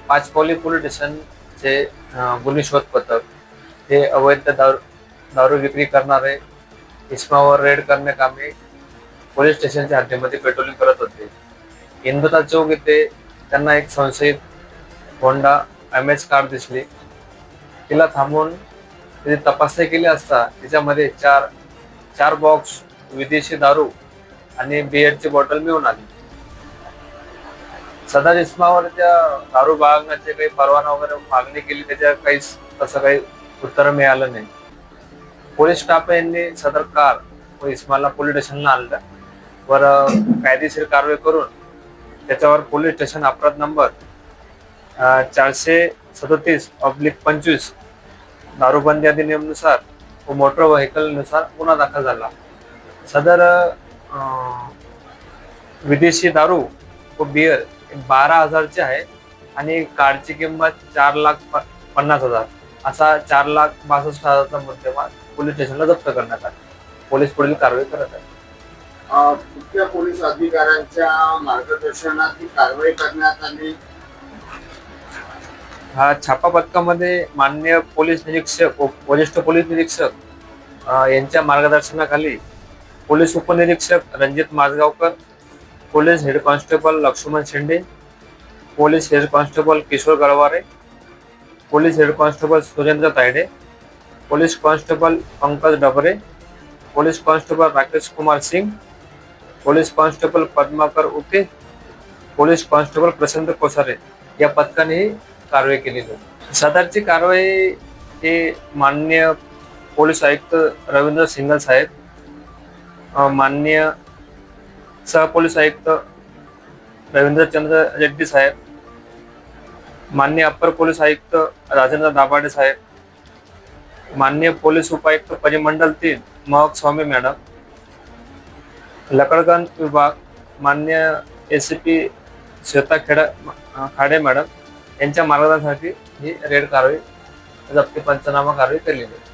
Pachpaoli police स्टेशनचे गुन्हे शोध पथक हे अवैध दारू विक्री करणारे इसमावर रेड करण्याकामी पोलीस स्टेशनच्या हद्दीमध्ये पेट्रोलिंग करत होते. इंदुता चौक येथे त्यांना एक संशयित होंडा एमएच कार दिसली. तिला थांबवून तिची तपासणी केली असता तिच्यामध्ये चार बॉक्स विदेशी दारू आणि बिअरची बॉटल मिळून आली. सदर इसमावर त्या दारू बाळगण्याचे काही परवाना वगैरे मागणी केली, त्याच्या काहीच तसं काही उत्तर मिळालं नाही. पोलीस स्टाफ यांनी सदर कार व इस्माला पोलीस स्टेशनला आणलं वर कायदेशीर कारवाई करून त्याच्यावर पोलीस स्टेशन अपराध नंबर 437/25 दारूबंदी अधिनियमनुसार व मोटर व्हेकल नुसार गुन्हा दाखल झाला. सदर विदेशी दारू व बियर 12,000ची आहे आणि कारची किंमत 4,50,000 असा 4,62,000चा मुद्देमाल पोलीस स्टेशनला जप्त करण्यात आला. पोलीस पुढील कारवाई करत आहेत. कुठल्या पोलीस अधिकाऱ्यांच्या मार्गदर्शनात ही कारवाई करण्यात आली? हा छापा पथकामध्ये माननीय पोलीस निरीक्षक व वरिष्ठ पोलीस निरीक्षक यांच्या मार्गदर्शनाखाली पोलीस उपनिरीक्षक Ranjit Mazgaonkar, police head constable Lakshman Shende, police head constable Kishor Garware, police head constable Surendra Tayde, police constable Pankaj Dabre, police constable Rakesh Kumar Singh, police constable Padmakar Uke, police constable Prashant Kosare या पथकाने ही कारवाई केली होती. सदरची कारवाई हे माननीय पोलीस आयुक्त रवींद्र सिंघल साहेब, माननीय सहपोलीस आयुक्त रवींद्रचंद्र रेड्डी साहेब, माननीय अप्पर पोलीस आयुक्त राजेंद्र दाभाडे साहेब, माननीय पोलीस उपायुक्त परिमंडल 3 महक स्वामी मॅडम, लकडगंज विभाग माननीय एसीपी श्वेता खाडे मॅडम यांच्या मार्गदर्शनासाठी ही रेड कारवाई जप्ती पंचनामा कारवाई केली.